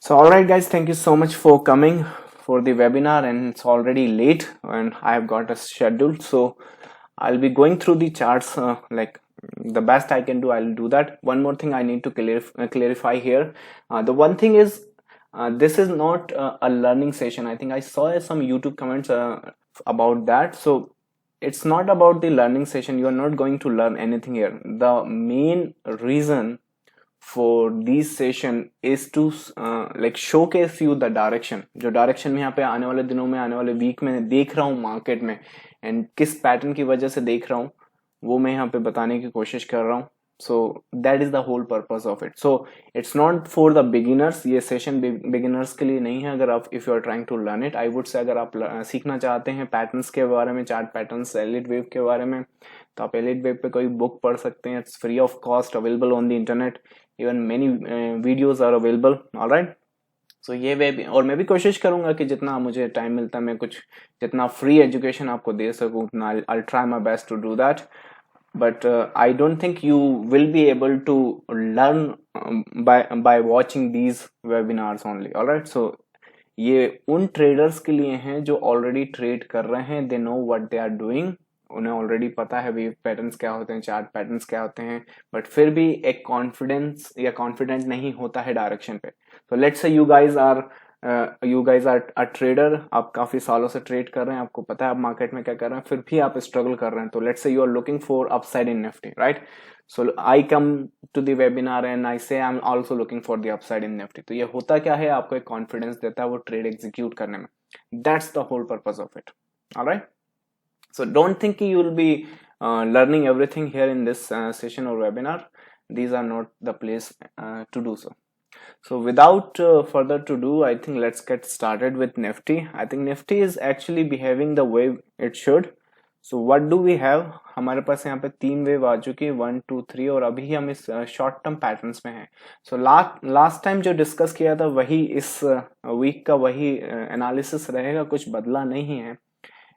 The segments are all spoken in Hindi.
So, all right, guys, thank you so much for coming for the webinar. And it's already late, and I have got a schedule. So, I'll be going through the charts like the best I can do. I'll do that. One more thing I need to clarify here. The one thing is, this is not a learning session. I think I saw some YouTube comments about that. So, it's not about the learning session. You are not going to learn anything here. The main reason for this session is to like showcase you the direction, जो डायरेक्शन में यहाँ पे आने वाले दिनों में, आने वाले वीक में देख रहा हूँ मार्केट में, एंड किस पैटर्न की वजह से देख रहा हूँ वो मैं यहाँ पे बताने की कोशिश कर रहा हूँ. So that is the whole purpose of it. So it's not for the beginners. ये सेशन बिगिनर्स के लिए नहीं है. अगर आप if you are trying to learn it, I would say अगर आप सीखना चाहते हैं पैटर्न्स के बारे में, चार्ट पैटर्न्स, एलिट वेव के बारे में, तो आप एलिट वेव पे कोई बुक पढ़ सकते हैं. It's free of cost, available on the internet. Even many videos are available. Alright. So ये वे भी, और मैं भी कोशिश करूंगा कि जितना मुझे टाइम मिलता है मैं कुछ जितना फ्री एजुकेशन आपको दे सकूं उतना I try my best to do that. But I don't think you will be able to learn by watching these webinars only. All right. So ये उन ट्रेडर्स के लिए हैं जो ऑलरेडी ट्रेड कर रहे हैं. They know what they are doing. उन्हें ऑलरेडी पता है वेव पैटर्न्स क्या होते हैं, चार्ट पैटर्न्स क्या होते हैं, बट फिर भी एक कॉन्फिडेंस या कॉन्फिडेंट नहीं होता है डायरेक्शन पे. तो let's say you guys are trader. आप काफी सालों से ट्रेड कर रहे हैं, आपको पता है आप मार्केट में क्या कर रहे हैं, फिर भी आप स्ट्रगल कर रहे हैं. तो let's say you are looking for upside in Nifty, right? So I come to the webinar and I say I am also looking for the upside in Nifty. तो ये होता क्या है, आपको एक कॉन्फिडेंस देता है वो ट्रेड एग्जीक्यूट करने में. That's the whole purpose of it. Alright. So don't think you will be learning everything here in this session or webinar. These are not the place to do so. So without further to do, I think let's get started with Nifty. I think Nifty is actually behaving the way it should. So what do we have? हमारे पास यहाँ पे 3 वेव आ चुकी है, 1 2 3, और अभी हम इस शॉर्ट टर्म पैटर्न्स में हैं. सो लास्ट टाइम जो डिस्कस किया था वही इस वीक का वही एनालिसिस रहेगा, कुछ बदला नहीं है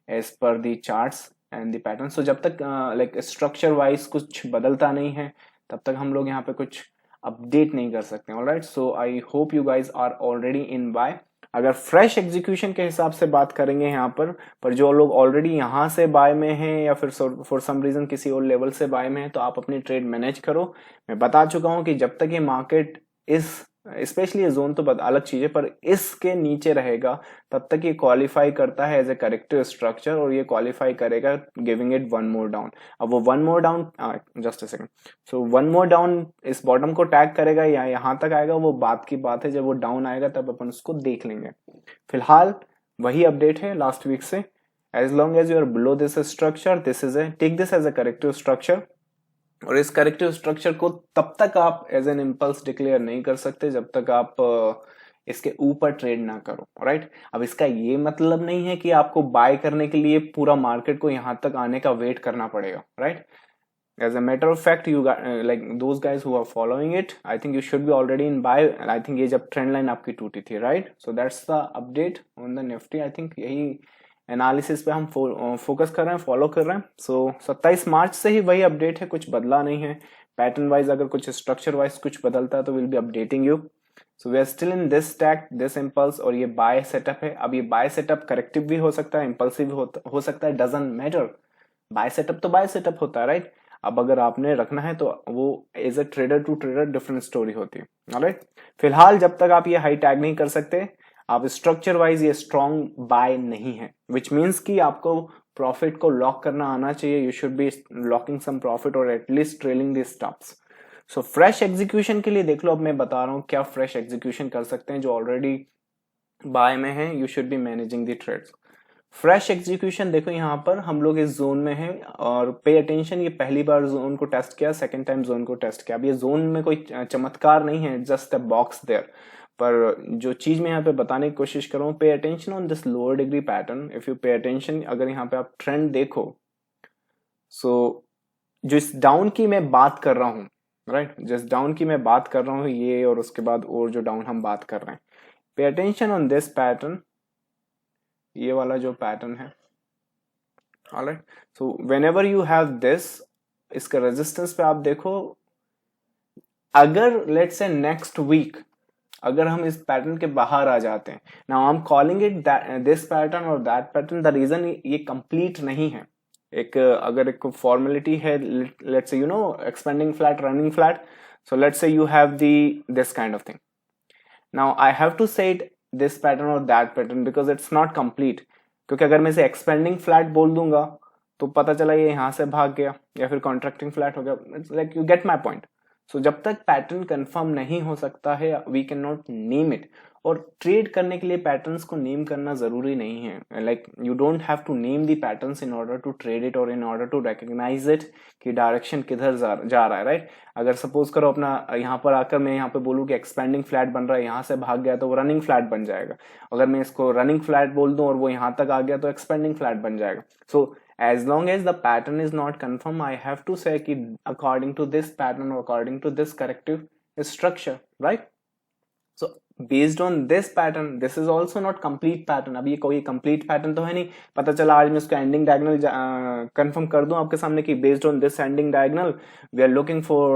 as per the charts and the pattern. So जब तक लाइक स्ट्रक्चर वाइज कुछ बदलता नहीं है तब तक हम लोग यहाँ पे कुछ अपडेट नहीं कर सकते. Alright. So I hope you guys are already in buy. अगर फ्रेश एग्जीक्यूशन के हिसाब से बात करेंगे यहाँ पर जो लोग ऑलरेडी यहाँ से बाय में हैं या फिर फॉर सम रीजन किसी और लेवल से बाय में है, तो आप अपनी ट्रेड मैनेज करो. मैं बता चुका हूँ कि जब तक ये मार्केट इस स्पेशली ये जोन तो अलग चीज है, पर इसके नीचे रहेगा तब तक ये क्वालिफाई करता है एज ए करेक्टिव स्ट्रक्चर, और ये क्वालिफाई करेगा giving it one more down. अब वो one more down, just a second, so one more down इस बॉटम को टैग करेगा या यहाँ तक आएगा, वो बात की बात है. जब वो डाउन आएगा तब अपन उसको देख लेंगे. फिलहाल वही अपडेट है लास्ट वीक से. As long as you are below this structure, this is a take this as a corrective structure. और इस करेक्टिव स्ट्रक्चर को तब तक आप एज एन इम्पल्स डिक्लेयर नहीं कर सकते जब तक आप इसके ऊपर ट्रेड ना करो. राइट. अब इसका ये मतलब नहीं है कि आपको बाय करने के लिए पूरा मार्केट को यहां तक आने का वेट करना पड़ेगा. Right. As a matter of fact, you like those guys who are following it, I think you should be already in buy. I think ये जब ट्रेंड लाइन आपकी टूटी थी. Right. So that's the update on the Nifty. I think यही एनालिसिस पे हम फोकस कर रहे हैं, फॉलो कर रहे हैं. सो 27 मार्च से ही वही अपडेट है, कुछ बदला नहीं है. पैटर्न वाइज अगर कुछ स्ट्रक्चर वाइज कुछ बदलता है तो will be updating you. So we are still in this tag, this impulse, और ये बाय सेटअप है. अब ये बाय सेटअप करेक्टिव भी हो सकता है, इम्पल्सिव भी हो सकता है, डजंट मैटर. बाय सेटअप तो बाय सेटअप होता है. राइट. अब अगर आपने रखना है तो वो as a trader to trader different story होती है. ऑलराइट. फिलहाल जब तक आप ये हाई टैग नहीं कर सकते, आप स्ट्रक्चर वाइज ये स्ट्रॉन्ग बाय नहीं है, विच मीन्स कि आपको प्रॉफिट को लॉक करना आना चाहिए. You should be locking some profit और at least trailing the stops. So fresh execution के लिए देख लो, अब मैं बता रहा हूं क्या फ्रेश एग्जीक्यूशन कर सकते हैं. जो ऑलरेडी बाय में है, you should be managing the trades. Fresh execution देखो, यहाँ पर हम लोग इस जोन में हैं और पे अटेंशन, ये पहली बार जोन को टेस्ट किया, सेकेंड टाइम जोन को टेस्ट किया. अब ये जोन में कोई चमत्कार नहीं है, जस्ट अ बॉक्स देयर. पर जो चीज मैं यहाँ पे बताने की कोशिश कर रहा हूँ, pay attention on this lower degree pattern. If you pay attention, अगर यहाँ पे आप ट्रेंड देखो, सो जो इस डाउन की मैं बात कर रहा हूँ, राइट, जिस डाउन की मैं बात कर रहा हूँ ये, और उसके बाद और जो डाउन हम बात कर रहे हैं, pay attention on this pattern, ये वाला जो पैटर्न है. Alright. So whenever you have this, इसका रेजिस्टेंस पे आप देखो, अगर लेट्स से नेक्स्ट वीक अगर हम इस पैटर्न के बाहर आ जाते हैं, now I am calling it this pattern और दैट पैटर्न, द रीजन ये कंप्लीट नहीं है। एक अगर एक फॉर्मेलिटी है, let's say you know expanding flat, running flat, so let's say you have this kind of thing. Now I have to say it this pattern or that pattern because it's not complete. क्योंकि अगर मैं इसे एक्सपेंडिंग फ्लैट बोल दूंगा तो पता चला ये यहां से भाग गया या फिर कॉन्ट्रैक्टिंग फ्लैट हो गया, like you get my point. So जब तक पैटर्न कंफर्म नहीं हो सकता है we can not name it. और ट्रेड करने के लिए पैटर्न्स को नेम करना जरूरी नहीं है, like you don't have to name the patterns in order to trade it और in order to recognise it कि डायरेक्शन किधर जा रहा है, राइट। अगर सपोज करो अपना यहाँ पर आकर मैं यहाँ पे बोलूँ कि एक्सपेंडिंग फ्लैट बन रहा है, यहाँ से भाग गया तो वो रनिंग फ्लैट बन जाएगा। अगर मैं इसको रनिंग फ्लैट बोल दूं और वो यहाँ तक आ गया तो एक्सपेंडिंग फ्लैट बन जाएगा। सो as long as the pattern is not confirmed, I have to say कि according to this pattern or according to this corrective structure, right? So based on this pattern, this is also not complete pattern। अब ये कोई complete pattern तो है नहीं। पता चला आज मैं उसका ending diagonal confirm कर दूं आपके सामने कि based on this ending diagonal we are looking for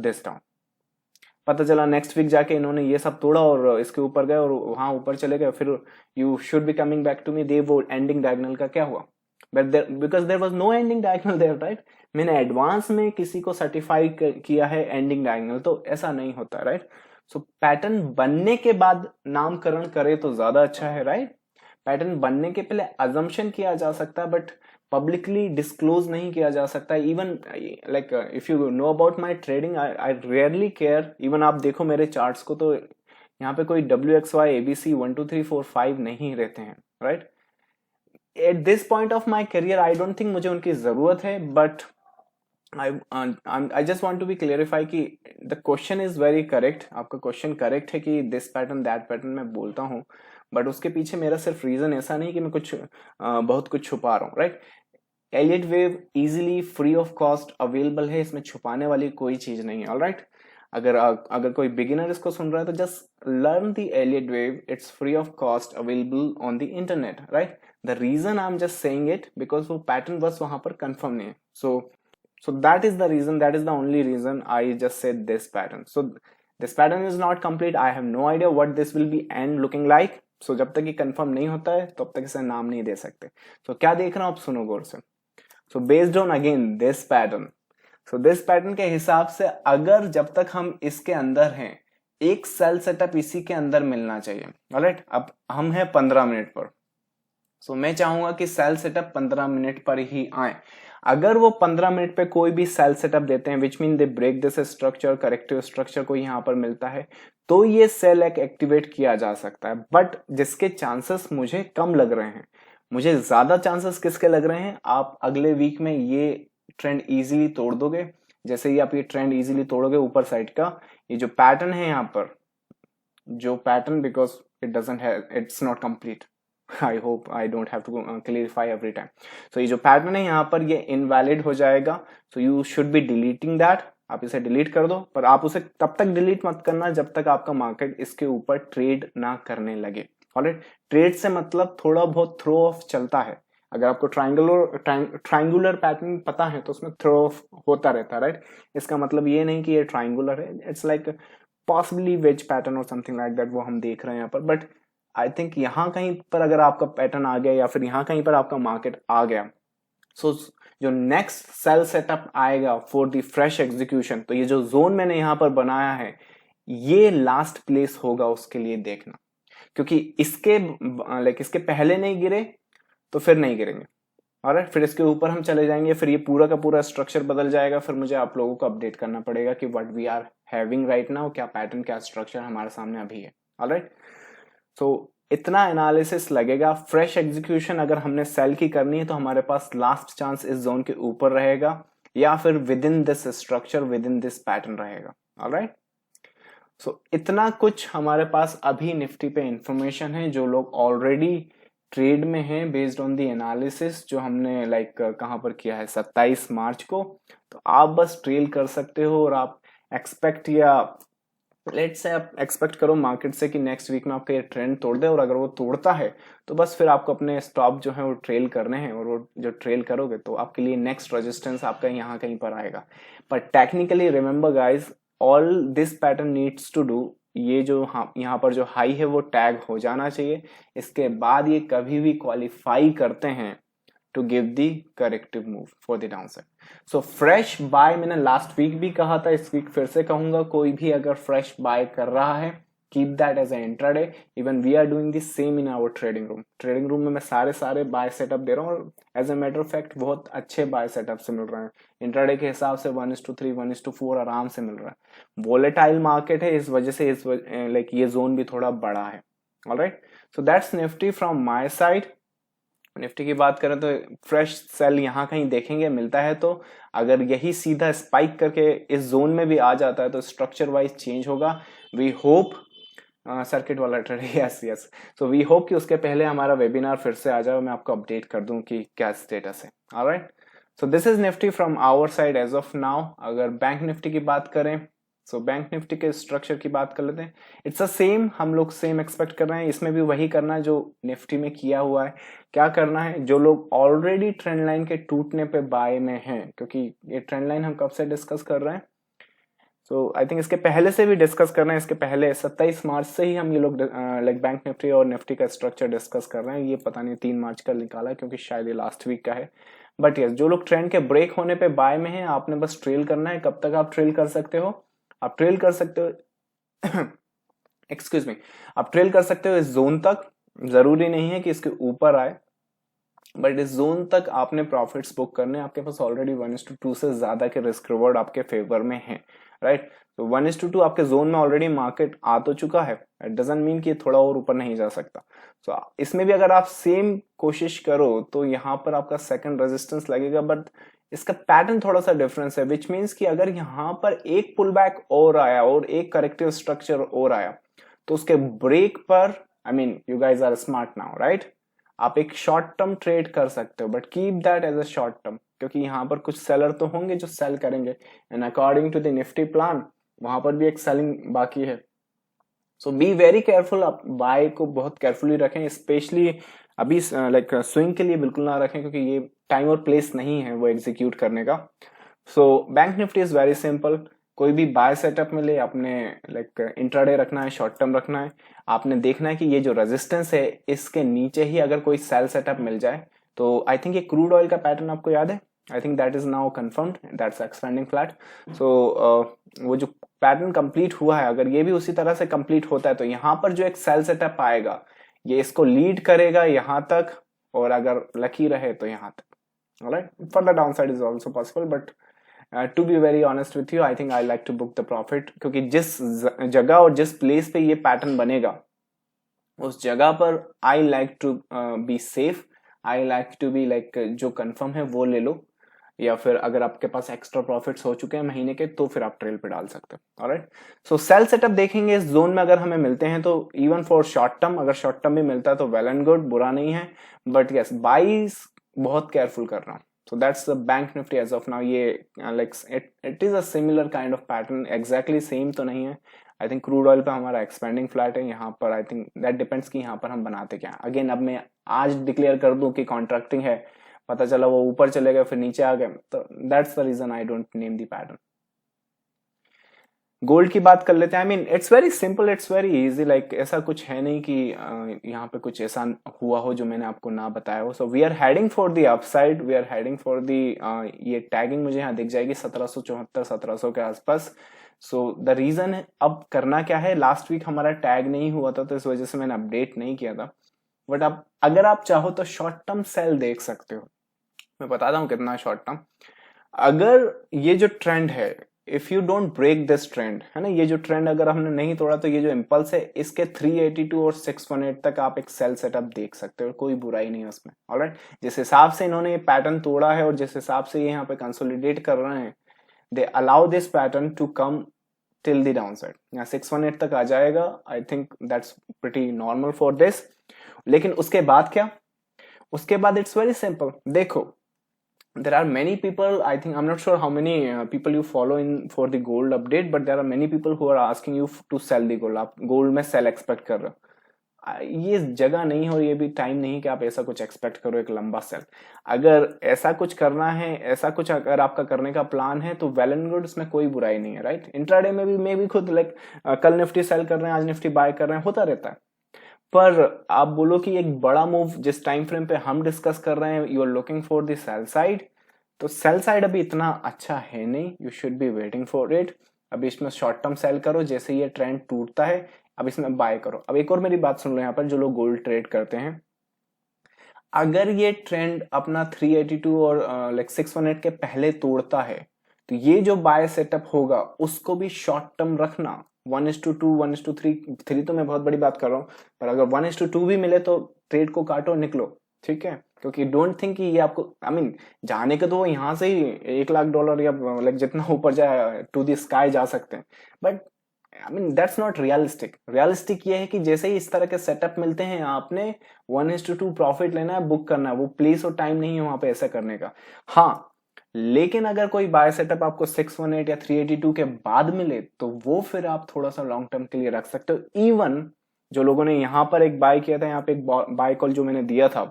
this down। पता चला नेक्स्ट वीक जाके इन्होंने ये सब तोड़ा और इसके ऊपर गए और वहां ऊपर चले गए, फिर you should be coming back to me they वो एंडिंग डायगोनल का क्या हुआ। But because there was no ending diagonal there, right. मैंने एडवांस में किसी को सर्टिफाई किया है एंडिंग डायगोनल, तो ऐसा नहीं होता, राइट। सो पैटर्न बनने के बाद नामकरण करे तो ज्यादा अच्छा है, राइट। पैटर्न बनने के पहले अजम्पशन किया जा सकता है बट पब्लिकली डिस्क्लोज नहीं किया जा सकता। Even like if you know about my trading I rarely care. Even आप देखो मेरे चार्ट्स को तो यहाँ पे कोई WXY ABC 1 2 3 4 5 नहीं रहते हैं, right. At this point of my career I don't think मुझे उनकी जरूरत है, but I just want to be clarify कि the question is very correct. आपका क्वेश्चन करेक्ट है कि दिस पैटर्न दैट पैटर्न मैं बोलता हूँ, बट उसके पीछे मेरा सिर्फ रीजन ऐसा नहीं कि मैं कुछ बहुत कुछ छुपा रहा हूँ, right. Elliott wave easily free of cost available है, इसमें छुपाने वाली कोई चीज नहीं है, ऑलराइट। अगर कोई बिगिनर इसको सुन रहा है तो just learn the Elliott wave, it's free of cost available on the internet, right. The reason I am just saying it because वो पैटर्न बस वहां पर कंफर्म नहीं है। So that is the reason, that is the only reason I just said this pattern. So this pattern is not complete. I have no idea what this will be end looking like. So जब तक ये कंफर्म नहीं होता है तब तक इसे नाम नहीं दे सकते। So क्या देख रहे हो आप, सुनो गौर से। So based on again this pattern, so this pattern के हिसाब से अगर जब तक हम इसके अंदर हैं, एक सेल सेटअप इसी के अंदर मिलना चाहिए, ऑलराइट। अब हम हैं 15 मिनट पर, so मैं चाहूंगा कि सेल सेटअप 15 मिनट पर ही आए। अगर वो 15 मिनट पे कोई भी सेल सेटअप देते हैं which mean they break this structure, corrective structure को यहाँ पर मिलता है, तो ये सेल एक एक्टिवेट किया जा सकता है। बट जिसके चांसेस मुझे कम लग रहे हैं, मुझे ज्यादा चांसेस किसके लग रहे हैं, आप अगले वीक में ये ट्रेंड इजीली तोड़ दोगे। जैसे ही आप ये ट्रेंड इजीली तोड़ोगे ऊपर साइड का, ये जो पैटर्न है यहाँ पर, जो pattern, because it doesn't have, it's not complete, I hope I don't have to clarify every time. So ये जो पैटर्न है यहाँ पर ये इनवैलिड हो जाएगा, so you should be deleting that। आप इसे डिलीट कर दो, पर आप उसे तब तक डिलीट मत करना जब तक आपका मार्केट इसके ऊपर ट्रेड ना करने लगे, ऑलराइट। ट्रेड से मतलब थोड़ा बहुत थ्रो ऑफ चलता है। अगर आपको ट्राइंगुलर पैटर्न पता है तो उसमें थ्रो ऑफ होता रहता है, राइट। इसका मतलब ये नहीं कि ये ट्राइंगुलर है, it's like possibly wedge pattern और समथिंग लाइक दैट, वो हम देख रहे हैं यहाँ पर। बट आई थिंक यहाँ कहीं पर अगर आपका पैटर्न आ गया या फिर यहाँ कहीं पर आपका मार्केट आ गया, सो जो नेक्स्ट सेल सेटअप आएगा फॉर द फ्रेश एग्जीक्यूशन, तो ये जो जोन मैंने यहाँ पर बनाया है ये लास्ट प्लेस होगा उसके लिए देखना। क्योंकि इसके पहले नहीं गिरे तो फिर नहीं गिरेंगे, ऑलराइट। फिर इसके ऊपर हम चले जाएंगे, फिर ये पूरा का पूरा स्ट्रक्चर बदल जाएगा, फिर मुझे आप लोगों को अपडेट करना पड़ेगा कि what we are having right now, क्या पैटर्न क्या स्ट्रक्चर हमारे सामने अभी है, ऑलराइट। तो इतना एनालिसिस लगेगा। फ्रेश एग्जीक्यूशन अगर हमने सेल की करनी है तो हमारे पास लास्ट चांस इस जोन के ऊपर रहेगा या फिर with in this structure, with in this pattern रहेगा, ऑलराइट। सो इतना कुछ हमारे पास अभी निफ्टी पे इंफॉर्मेशन है। जो लोग ऑलरेडी ट्रेड में हैं बेस्ड ऑन द एनालिसिस जो हमने कहां पर किया है 27 मार्च को, तो आप बस ट्रेल कर सकते हो और आप एक्सपेक्ट या लेट्स से आप एक्सपेक्ट करो मार्केट से कि नेक्स्ट वीक में आपका ये ट्रेंड तोड़ दे, और अगर वो तोड़ता है तो बस फिर आपको अपने स्टॉप जो है वो ट्रेल करने हैं, और वो जो ट्रेल करोगे तो आपके लिए नेक्स्ट रेजिस्टेंस आपका यहाँ कहीं पर आएगा। पर technically remember guys, all this pattern needs to do ये जो यहाँ पर जो हाई है वो टैग हो जाना चाहिए, इसके बाद ये कभी भी क्वालिफाई करते हैं to give the corrective move for the downside. So fresh buy मैंने लास्ट वीक भी कहा था, इस वीक फिर से कहूंगा, कोई भी अगर फ्रेश बाय कर रहा है keep that as a intraday. Even we are doing the same in our trading room. Trading room में मैं सारे बाय सेटअप दे रहा हूँ और as a matter of fact बहुत अच्छे बाय सेटअप से मिल रहे हैं। इंट्राडे के हिसाब से 1:3 1:4 आराम से मिल रहा है। वोलेटाइल मार्केट है, इस वजह से लाइक ये जोन भी थोड़ा बड़ा है। Alright, so that's Nifty from my side. Nifty की बात करें तो फ्रेश सेल यहाँ कहीं देखेंगे मिलता है, तो अगर यही सीधा स्पाइक करके इस जोन में भी आ जाता है तो स्ट्रक्चर वाइज चेंज होगा। वी होप सर्किट वाला trade, yes yes, so we hope कि उसके पहले हमारा वेबिनार फिर से आ जाए, मैं आपको अपडेट कर दूं कि क्या स्टेटस है। Alright, so this is Nifty from our side as of now. अगर बैंक निफ्टी की बात करें, सो बैंक निफ्टी के स्ट्रक्चर की बात कर लेते हैं। इट्स अ सेम, हम लोग सेम एक्सपेक्ट कर रहे हैं, इसमें भी वही करना है जो निफ्टी में किया हुआ है। क्या करना है, जो लोग ऑलरेडी ट्रेंड लाइन के टूटने पे बाय में हैं, क्योंकि ये ट्रेंड लाइन हम कब से डिस्कस कर रहे हैं, सो आई थिंक इसके पहले से भी डिस्कस कर रहे हैं, इसके पहले 27 मार्च से ही हम ये लोग लाइक बैंक निफ्टी और निफ्टी का स्ट्रक्चर डिस्कस कर रहे हैं। ये पता नहीं 3 मार्च का निकाला क्योंकि शायद ये लास्ट वीक का है। बट यस, जो लोग ट्रेंड के ब्रेक होने पे बाय में हैं, आपने बस ट्रेल करना है। कब तक आप ट्रेल कर सकते हो, आप ट्रेल कर सकते हो एक्सक्यूज मी, आप ट्रेल कर सकते हो इस जोन तक। जरूरी नहीं है कि इसके ऊपर आए, बट इस जोन तक आपने प्रॉफिट्स बुक करने, आपके पास ऑलरेडी 1:2 से ज्यादा के रिस्क रिवॉर्ड आपके फेवर में है। राइट, तो 1:2 आपके जोन में ऑलरेडी मार्केट आ तो चुका है, इट डजंट मीन कि थोड़ा और ऊपर नहीं जा सकता। सो इसमें भी अगर आप सेम कोशिश करो तो यहाँ पर आपका सेकंड रेजिस्टेंस लगेगा, बट इसका पैटर्न थोड़ा सा डिफरेंस है, विच मीन्स कि अगर यहाँ पर एक पुल बैक और आया और एक करेक्टिव स्ट्रक्चर और आया तो उसके ब्रेक पर, I mean you guys are smart now, right, आप एक शॉर्ट टर्म ट्रेड कर सकते हो, but keep that as a short term, क्योंकि यहाँ पर कुछ सेलर तो होंगे जो सेल करेंगे, and according to the Nifty plan वहां पर भी एक सेलिंग बाकी है। सो बी वेरी केयरफुल, आप बाय को बहुत केयरफुली रखें, स्पेशली अभी लाइक स्विंग के लिए बिल्कुल ना रखें, क्योंकि ये टाइम और प्लेस नहीं है वो एग्जीक्यूट करने का। सो bank Nifty is very simple, कोई भी बाय सेटअप में ले, आपने लाइक इंट्राडे रखना है, शॉर्ट टर्म रखना है। आपने देखना है कि ये जो रेजिस्टेंस है इसके नीचे ही अगर कोई सेल सेटअप मिल जाए, तो आई थिंक ये क्रूड ऑयल का पैटर्न आपको याद है, I think that is now confirmed, that's expanding flat. So वो जो पैटर्न कंप्लीट हुआ है, अगर ये भी उसी तरह से कंप्लीट होता है तो यहाँ पर जो एक सेल सेटअप आएगा ये इसको लीड करेगा यहाँ तक, और अगर लकी रहे तो यहाँ तक। Alright, for the downside is also possible, but to be very honest with you, I think I like to book the profit, क्योंकि जिस जगह और जिस प्लेस पे ये पैटर्न बनेगा उस जगह पर I like to be safe, I like to be like जो कंफर्म है वो ले लो, या फिर अगर आपके पास एक्स्ट्रा प्रॉफिट्स हो चुके हैं महीने के तो फिर आप ट्रेल पे डाल सकते हो। ऑलराइट, सो सेल सेटअप देखेंगे इस जोन में, अगर हमें मिलते हैं तो इवन फॉर शॉर्ट टर्म, अगर शॉर्ट टर्म भी मिलता है तो वेल एंड गुड, बुरा नहीं है, बट यस बाईज बहुत केयरफुल कर रहा हूँ। So that's the bank nifty as of now. ये like it is a similar kind of pattern, exactly same तो नहीं है। I think crude oil पे हमारा expanding flat है, यहाँ पर I think that depends कि यहाँ पर हम बनाते क्या हैं। Again अब मैं आज डिक्लेयर कर दूं कि कॉन्ट्रैक्टिंग है, पता चला वो ऊपर चले गए फिर नीचे आ गए, तो that's the reason I don't name the pattern। Gold की बात कर लेते हैं। I mean it's very simple, it's very easy, like ऐसा कुछ है नहीं कि यहाँ पे कुछ ऐसा हुआ हो जो मैंने आपको ना बताया हो। So we are heading for the upside, we are heading for the ये टैगिंग मुझे यहाँ दिख जाएगी 1774 1700 के आसपास। सो द रीजन है, अब करना क्या है, लास्ट वीक हमारा टैग नहीं हुआ था तो इस वजह से मैंने अपडेट नहीं किया था, बट अब अगर आप चाहो तो शॉर्ट टर्म सेल देख सकते हो। मैं बताता हूँ कितना शॉर्ट टर्म। अगर ये जो ट्रेंड है, if you don't break this trend, है ना, ये जो ट्रेंड अगर हमने नहीं तोड़ा तो ये जो इम्पल्स है इसके 382 और 618 तक आप एक सेल सेटअप देख सकते हो, कोई बुराई नहीं है उसमें। ऑलराइट, जिस हिसाब से इन्होंने ये पैटर्न तोड़ा है और जिस हिसाब से ये यहाँ पे कंसोलिडेट कर रहे हैं, they allow this pattern to come till the downside, यहाँ 618 तक आ जाएगा। I think that's pretty normal for this. लेकिन उसके बाद क्या, उसके बाद इट्स वेरी सिंपल। देखो, there are many people, I think I'm not sure how many people you follow in for the gold update, but there are many people who are asking you to sell the gold, आप gold में sell expect कर रहे हो। ये जगह नहीं है और ये भी टाइम नहीं कि आप ऐसा कुछ एक्सपेक्ट करो एक लंबा सेल। अगर ऐसा कुछ करना है, ऐसा कुछ अगर आपका करने का प्लान है तो वेल एंड गुड, इसमें कोई बुराई नहीं है, राइट। इंट्राडे में भी मैं भी खुद लाइक कल निफ्टी सेल कर रहे हैं, आज निफ्टी बाय कर रहे हैं, होता रहता है। पर आप बोलो कि एक बड़ा मूव जिस टाइम फ्रेम पे हम डिस्कस कर रहे हैं, you are looking for the sell side, तो सेल साइड अभी इतना अच्छा है नहीं, you should be waiting for it. अभी इसमें शॉर्ट टर्म सेल करो, जैसे ये ट्रेंड टूटता है अब इसमें बाय करो। अब एक और मेरी बात सुन लो यहाँ पर, जो लोग गोल्ड ट्रेड करते हैं, अगर ये ट्रेंड अपना 382 और लाइक 618 के पहले तोड़ता है तो ये जो बाय सेटअप होगा उसको भी शॉर्ट टर्म रखना। 1:2, 1:3, 3 तो मैं बहुत बड़ी बात कर रहा हूँ, पर अगर 1:2 भी मिले तो ट्रेड को काटो, निकलो, ठीक है। क्योंकि डोंट थिंक कि ये आपको, आई मीन जाने के तो वो यहाँ से ही $1 लाख या लाइक जितना ऊपर जाए टू द स्काई जा सकते हैं, but I mean that's not realistic. Realistic ये है कि जैसे ही इस तरह के सेटअप मिलते हैं आपने 1:2 प्रॉफिट लेना है, बुक करना है, वो प्लेस और टाइम नहीं है वहां पे ऐसा करने का। हाँ, लेकिन अगर कोई बाय सेटअप आपको 618 या 382 के बाद मिले तो वो फिर आप थोड़ा सा लॉन्ग टर्म के लिए रख सकते हो। इवन जो लोगों ने यहाँ पर एक बाय किया था, यहाँ पे एक बाय कॉल जो मैंने दिया था,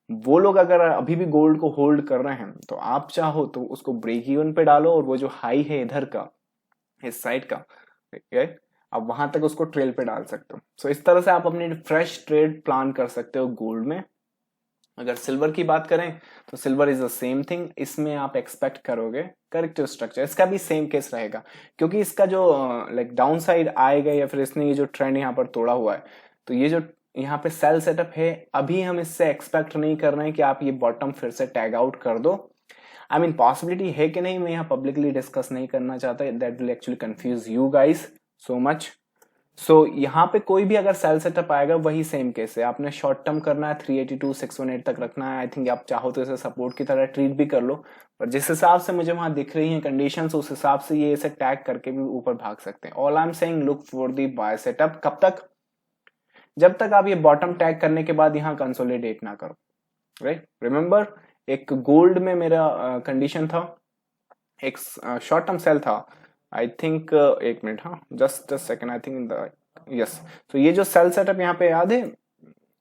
वो लोग अगर अभी भी गोल्ड को होल्ड कर रहे हैं तो आप चाहो तो उसको ब्रेक इवन पे डालो और वो जो हाई है इधर का, इस साइड का, ठीक है, अब वहां तक उसको ट्रेल पे डाल सकते हो। सो इस तरह से आप अपनी फ्रेश ट्रेड प्लान कर सकते हो गोल्ड में। अगर सिल्वर की बात करें तो silver is the same thing, इसमें आप एक्सपेक्ट करोगे करेक्टिव स्ट्रक्चर, इसका भी सेम केस रहेगा, क्योंकि इसका जो लाइक डाउन साइड आएगा या फिर इसने ये जो ट्रेंड यहाँ पर तोड़ा हुआ है, तो ये जो यहाँ पे सेल सेटअप है, अभी हम इससे एक्सपेक्ट नहीं कर रहे हैं कि आप ये बॉटम फिर से टैग आउट कर दो। आई मीन पॉसिबिलिटी है कि नहीं, मैं यहाँ पब्लिकली डिस्कस नहीं करना चाहता, that will actually confuse you guys so much. So यहाँ पे कोई भी अगर सेल सेटअप आएगा वही सेम केस है, आपने शॉर्ट टर्म करना है, 382 618 तक रखना है। आई थिंक आप चाहो तो इसे सपोर्ट की तरह ट्रीट भी कर लो, पर जिस हिसाब से मुझे वहां दिख रही है कंडीशंस, उस हिसाब से ये इसे टैग करके भी ऊपर भाग सकते हैं। All I am saying look for the buy setup. कब तक? जब तक आप ये बॉटम टैग करने के बाद यहाँ कंसोलिडेट ना करो, राइट। रिमेंबर, एक गोल्ड में मेरा कंडीशन था, एक शॉर्ट टर्म सेल था, आई थिंक एक मिनट, हाँ just a second, I think the yes. तो ये जो सेल सेटअप यहाँ पे याद है,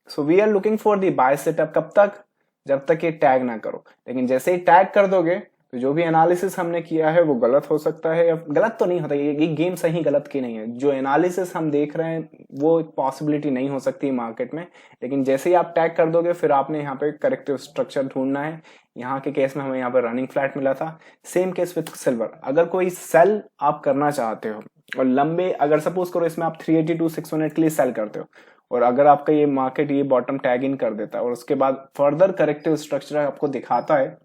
so we are looking for the buy setup. कब तक? जब तक ये टैग ना करो। लेकिन जैसे ही टैग कर दोगे तो जो भी एनालिसिस हमने किया है वो गलत हो सकता है, या गलत तो नहीं होता, ये गेम सही गलत की नहीं है, जो एनालिसिस हम देख रहे हैं वो एक पॉसिबिलिटी नहीं हो सकती मार्केट में। लेकिन जैसे ही आप टैग कर दोगे फिर आपने यहाँ पे करेक्टिव स्ट्रक्चर ढूंढना है। यहाँ के केस में हमें यहाँ पे रनिंग फ्लैट मिला था, सेम केस विथ सिल्वर। अगर कोई सेल आप करना चाहते हो और लंबे, अगर सपोज करो इसमें आप 382 618 के लिए सेल करते हो और अगर आपका ये मार्केट ये बॉटम टैग इन कर देता है और उसके बाद फर्दर करेक्टिव स्ट्रक्चर आपको दिखाता है,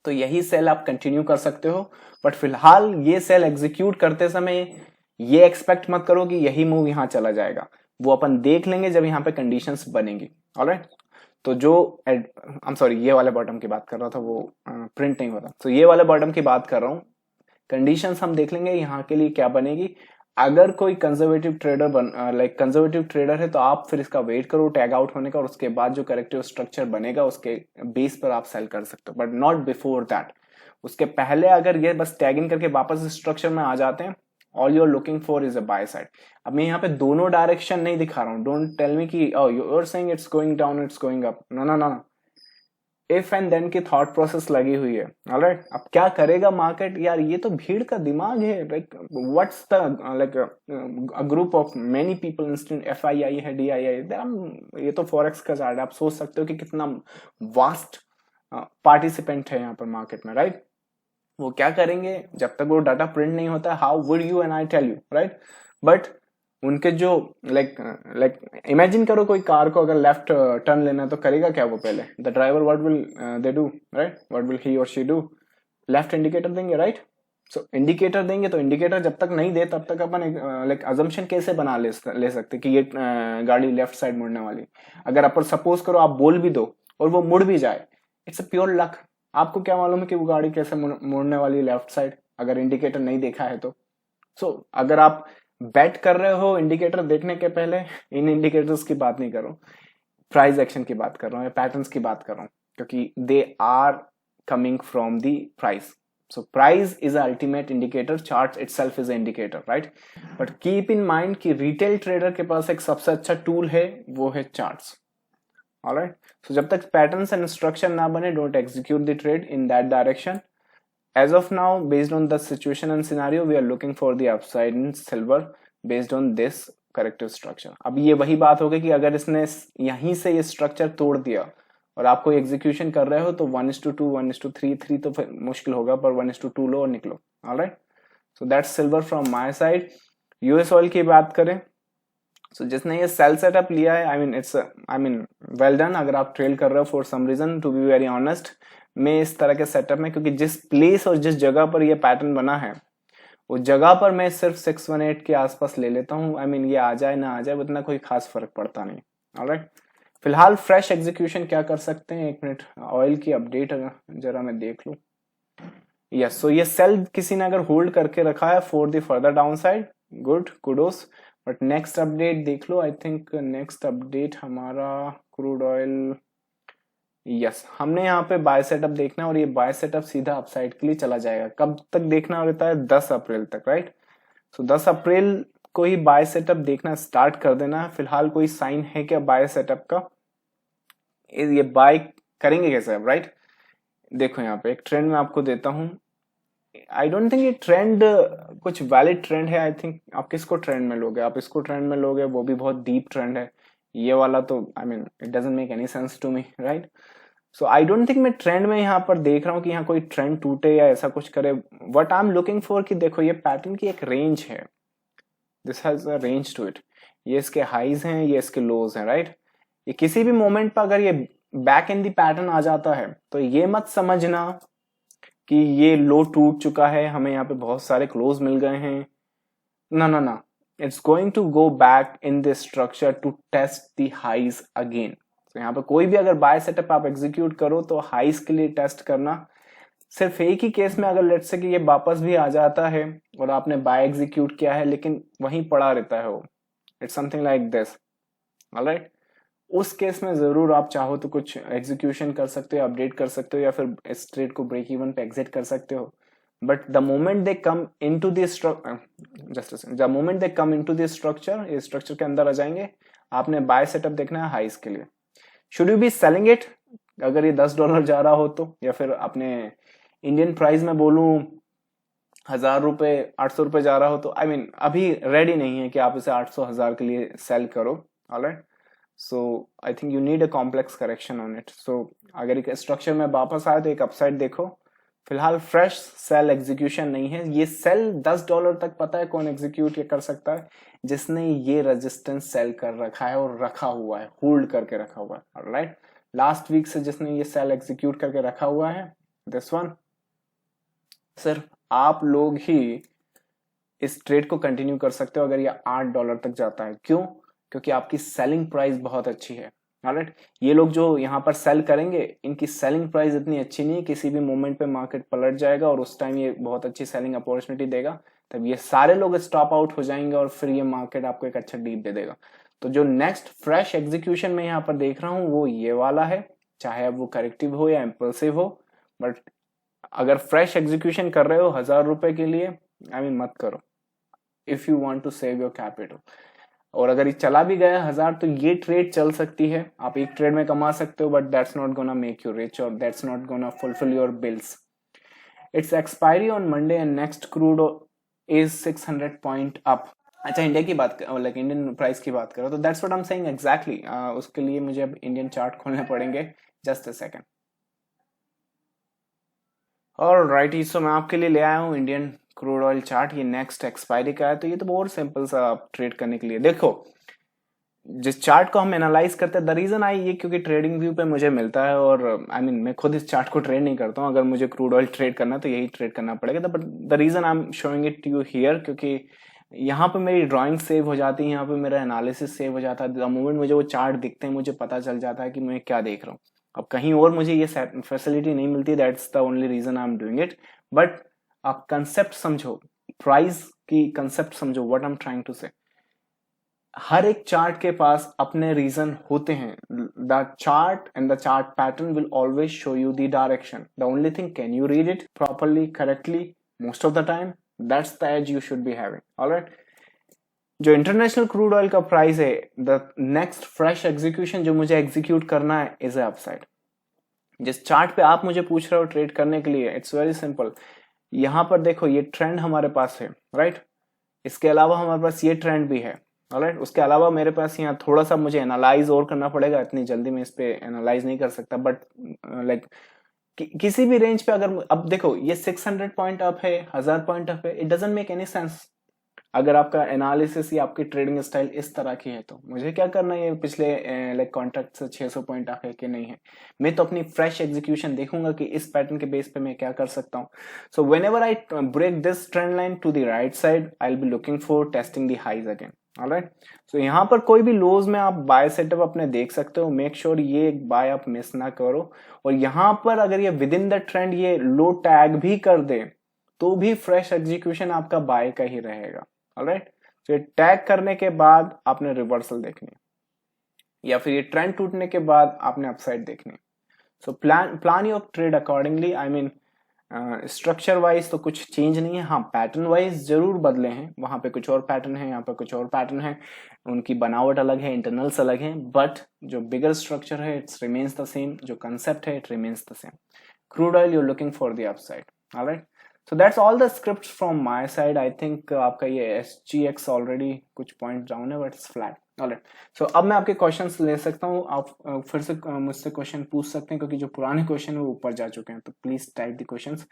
तो यही सेल आप कंटिन्यू कर सकते हो। बट फिलहाल ये सेल एग्जीक्यूट करते समय ये एक्सपेक्ट मत करो कि यही मूव यहां चला जाएगा, वो अपन देख लेंगे जब यहाँ पे कंडीशंस बनेंगी। ऑलराइट, तो जो आई एम सॉरी, ये वाले बॉटम की बात कर रहा था, वो प्रिंट नहीं होता, तो ये वाले बॉटम की बात कर रहा हूँ। कंडीशंस हम देख लेंगे यहाँ के लिए क्या बनेगी। अगर कोई conservative trader like conservative trader है तो आप फिर इसका वेट करो टैग आउट होने का, और उसके बाद जो करेक्टिव स्ट्रक्चर बनेगा उसके बेस पर आप सेल कर सकते हो, बट नॉट बिफोर दैट। उसके पहले अगर ये बस टैग इन करके वापस स्ट्रक्चर में आ जाते हैं, all you are looking for is a buy side. अब मैं यहाँ पे दोनों डायरेक्शन नहीं दिखा रहा हूँ, डोंट टेल मी कि you are saying it's going down, it's going up, ना ना ना, इफ एंड देन की थॉट प्रोसेस लगी हुई है। ऑलराइट, अब क्या करेगा मार्केट, यार ये तो भीड़ का दिमाग है, like what's the like a group of many people instant FII है, DII, ये तो फॉरेक्स का चार्ट है, आप सोच सकते हो कि कितना वास्ट पार्टिसिपेंट है यहाँ पर मार्केट में, राइट। वो क्या करेंगे जब तक वो डाटा प्रिंट नहीं होता, how would you and I tell you, right. But उनके जो लाइक इमेजिन करो कोई कार को अगर लेफ्ट टर्न लेना है तो करेगा क्या वो, पहले the driver what will they do, right, what will he और शी डू, लेफ्ट इंडिकेटर देंगे, राइट। सो इंडिकेटर देंगे, तो इंडिकेटर जब तक नहीं दे तब तक अपन लाइक अजम्पशन कैसे बना ले सकते कि ये गाड़ी लेफ्ट साइड मुड़ने वाली। अगर अपन सपोज करो आप बोल भी दो और वो मुड़ भी जाए, इट्स अ प्योर लक। आपको क्या मालूम है कि वो गाड़ी कैसे मुड़ने वाली लेफ्ट साइड, अगर इंडिकेटर नहीं देखा है तो। सो अगर आप बेट कर रहे हो इंडिकेटर देखने के पहले, इन इंडिकेटर्स की बात नहीं कर रहा हूँ, प्राइस एक्शन की बात कर रहा हूँ या पैटर्न्स की बात कर रहा हूँ, क्योंकि they are coming from the price. So price is an ultimate indicator, chart itself is an indicator, right? But keep in mind कि retail trader के पास एक सबसे अच्छा tool है, वो है charts. Alright? So जब तक patterns and instruction ना बने, don't execute the trade in that direction. As of now, based on the situation and scenario, we are looking for the upside in silver based on this corrective structure. अब ये वही बात होगी कि अगर इसने यहीं से ये structure तोड़ दिया और आप कोई एग्जीक्यूशन कर रहे हो तो 1:2 1:3 3 तो फिर मुश्किल होगा, पर 1:2 लो और निकलो. Alright, so that's silver from my side. US oil की बात करें, सो जिसने ये सेल सेटअप लिया है, आई मीन वेल डन. अगर आप ट्रेल कर रहे हो for some reason, to be very honest, मैं इस तरह के सेटअप में, क्योंकि जिस प्लेस और जिस जगह पर ये पैटर्न बना है उस जगह पर मैं सिर्फ 618 के आसपास ले लेता हूँ. आई मीन ये आ जाए ना आ जाए उतना कोई खास फर्क पड़ता नहीं. ऑलराइट, फिलहाल फ्रेश एग्जीक्यूशन क्या कर सकते हैं, एक मिनट ऑयल की अपडेट जरा मैं देख लूं. यस, सो ये सेल किसी ने अगर होल्ड करके रखा है for the further down side, good, kudos. But next update देख लो. आई थिंक नेक्स्ट अपडेट हमारा क्रूड ऑयल, यस, हमने यहाँ पे बाय सेटअप देखना है और ये बाय सेटअप सीधा अपसाइड के लिए चला जाएगा. कब तक देखना होता है, 10 अप्रैल तक, राइट? सो 10 अप्रैल को ही बाय सेटअप देखना स्टार्ट कर देना है. फिलहाल कोई साइन है क्या बाय सेटअप का, ये बाय करेंगे कैसे अब, राइट? देखो यहाँ पे एक ट्रेंड मैं आपको देता हूं. आई डोंट थिंक ये ट्रेंड कुछ वैलिड ट्रेंड है. आई थिंक आप किसको ट्रेंड में लोगे, आप इसको ट्रेंड में लोगे, वो भी बहुत डीप ट्रेंड है. ये वाला तो I mean it doesn't make any sense to me, right? So I don't think मैं ट्रेंड में यहाँ पर देख रहा हूँ कि यहाँ कोई ट्रेंड टूटे या ऐसा कुछ करे. What I am looking for कि देखो ये पैटर्न की एक रेंज है, this has a range to it. ये इसके हाईज हैं, ये इसके लोज हैं, राइट? ये किसी भी मोमेंट पर अगर ये बैक इन दी पैटर्न आ जाता है तो ये मत समझना कि ये लो टूट चुका है, हमें यहाँ पे बहुत सारे क्लोज मिल गए हैं. ना ना ना, it's going to go back in this structure to test the highs again. तो यहाँ पे कोई भी अगर बाय सेटअप आप एग्जीक्यूट करो तो हाइज के लिए टेस्ट करना. सिर्फ एक ही केस में अगर लेट्स से कि ये वापस भी आ जाता है और आपने बाय एग्जीक्यूट किया है लेकिन वहीं पड़ा रहता है वो, it's something like this. Alright, उस केस में जरूर आप चाहो तो कुछ एग्जीक्यूशन कर सकते हो, अपडेट कर सकते हो, या फिर इस ट्रेड को ब्रेक इवन पे एग्जिट कर सकते हो. But the moment they come into this the moment they come into this structure, ये स्ट्रक्चर के अंदर आ जाएंगे, आपने बाय सेटअप देखना है हाइस के लिए. Should you be selling it अगर ये $10 जा रहा हो तो, या फिर अपने इंडियन प्राइस में बोलूं 1000 रुपए 800 रुपए जा रहा हो तो आई मीन अभी रेडी नहीं है कि आप इसे 800 1000 के लिए सेल करो. Alright, so I think you need a complex correction on it. So अगर एक स्ट्रक्चर में वापस आए तो एक अपसाइड देखो. फिलहाल फ्रेश सेल एग्जीक्यूशन नहीं है. ये सेल $10 तक पता है कौन एग्जीक्यूट कर सकता है, जिसने ये रेजिस्टेंस सेल कर रखा है और रखा हुआ है, होल्ड करके रखा हुआ है. ऑलराइट, लास्ट वीक से जिसने ये सेल एग्जीक्यूट करके रखा हुआ है, दिस वन. सिर्फ आप लोग ही इस ट्रेड को कंटिन्यू कर सकते हो अगर ये $8 तक जाता है. क्यों? क्योंकि आपकी सेलिंग प्राइस बहुत अच्छी है. ऑलराइट, ये लोग जो यहाँ पर सेल करेंगे इनकी सेलिंग प्राइस इतनी अच्छी नहीं है. किसी भी मोमेंट पे मार्केट पलट जाएगा और उस टाइम ये बहुत अच्छी सेलिंग अपॉर्चुनिटी देगा, तब ये सारे लोग स्टॉप आउट हो जाएंगे और फिर ये मार्केट आपको एक अच्छा डीप दे देगा. तो जो नेक्स्ट फ्रेश एग्जीक्यूशन में यहाँ पर देख रहा हूँ वो ये वाला है, चाहे अब वो करेक्टिव हो या इम्पल्सिव हो. बट अगर फ्रेश एग्जीक्यूशन कर रहे हो 1000 रुपए के लिए, आई मीन मत करो if you want to save your capital. और अगर ये चला भी गया 1000 तो ये ट्रेड चल सकती है, आप एक ट्रेड में कमा सकते हो, but that's not gonna make you rich और that's not gonna fulfil your bills. It's expiry on Monday and next crude is 600 point up. अच्छा, इंडिया की बात लाइक इंडियन प्राइस की बात करो तो that's what I am saying exactly. उसके लिए मुझे अब इंडियन चार्ट खोलने पड़ेंगे. Just a second. Alright, so मैं आपके लिए ले आया हूँ इंडियन क्रूड ऑयल चार्ट. ये नेक्स्ट एक्सपायरी का है, तो ये तो बहुत सिंपल सा आप ट्रेड करने के लिए. देखो, जिस चार्ट को हम एनालाइज करते हैं, द रीजन आई ये क्योंकि ट्रेडिंग व्यू पे मुझे मिलता है और आई मीन मैं खुद इस चार्ट को ट्रेड नहीं करता हूँ. अगर मुझे क्रूड ऑयल ट्रेड करना है तो यही ट्रेड करना पड़ेगा. But the reason I am showing it to you here, क्योंकि यहाँ पे मेरी ड्राइंग सेव हो जाती है, यहाँ पे मेरा एनालिसिस सेव हो जाता है. द मोमेंट मुझे वो चार्ट दिखते हैं मुझे पता चल जाता है कि मैं क्या देख रहा हूँ. अब कहीं और मुझे ये फैसिलिटी नहीं मिलती, that's the only reason I am doing it. But आप कंसेप्ट समझो, प्राइस की कंसेप्ट समझो, what I am trying to say. हर एक चार्ट के पास अपने रीजन होते हैं. The chart and the chart pattern will always show you the direction. The only thing, can you read it properly, correctly, most of the time. That's the edge you should be having. Alright, जो इंटरनेशनल क्रूड ऑयल का प्राइस है, द नेक्स्ट फ्रेश एग्जीक्यूशन जो मुझे एग्जीक्यूट करना है इज अपसाइड. जिस चार्ट पे आप मुझे पूछ रहे हो ट्रेड करने के लिए, इट्स वेरी सिंपल. यहां पर देखो ये ट्रेंड हमारे पास है, राइट. इसके अलावा हमारे पास ये ट्रेंड भी है. ऑलराइट, उसके अलावा मेरे पास यहाँ थोड़ा सा मुझे एनालाइज और करना पड़ेगा, इतनी जल्दी मैं इस पे एनालाइज नहीं कर सकता. बट लाइक किसी भी रेंज पे अगर, अब देखो ये 600 पॉइंट अप है, 1000 पॉइंट अप है, it doesn't make any sense. अगर आपका एनालिसिस या आपकी ट्रेडिंग स्टाइल इस तरह की है तो मुझे क्या करना है, पिछले लाइक कॉन्ट्रैक्ट से 600 पॉइंट अप है कि नहीं है. मैं तो अपनी फ्रेश एग्जीक्यूशन देखूंगा कि इस पैटर्न के बेस पे मैं क्या कर सकता हूँ. So whenever I break this trend line to the right side, I will be looking for testing the highs again. Alright, so यहाँ पर कोई भी लोज में आप बाय सेटअप अपने देख सकते हो. मेक श्योर ये बाय आप मिस ना करो. और यहाँ पर अगर ये विद इन द ट्रेंड ये लो टैग भी कर दे तो भी फ्रेश एग्जीक्यूशन आपका बाय का ही रहेगा. ऑलराइट, तो ये टैग करने के बाद आपने रिवर्सल देखनी है या फिर ये ट्रेंड टूटने के बाद आपने अपसाइड देखनी है. So plan your trade accordingly. I mean structure wise तो कुछ चेंज नहीं है. हाँ, पैटर्न वाइज जरूर बदले हैं. वहां पे कुछ और पैटर्न है, यहाँ पे कुछ और पैटर्न है. उनकी बनावट अलग है, इंटरनल्स अलग है, बट जो बिगर स्ट्रक्चर है इट्स रिमेन्स द सेम. जो कंसेप्ट है it remains the same. Crude oil you're looking for the upside. Alright, so that's all the scripts from my side. I think आपका ये SGX already कुछ पॉइंट डाउन है बट फ्लैट. ऑलराइट, सो अब मैं आपके क्वेश्चंस ले सकता हूँ. आप फिर से मुझसे क्वेश्चन पूछ सकते हैं क्योंकि जो पुराने क्वेश्चन है वो ऊपर जा चुके हैं. तो प्लीज टाइप द क्वेश्चंस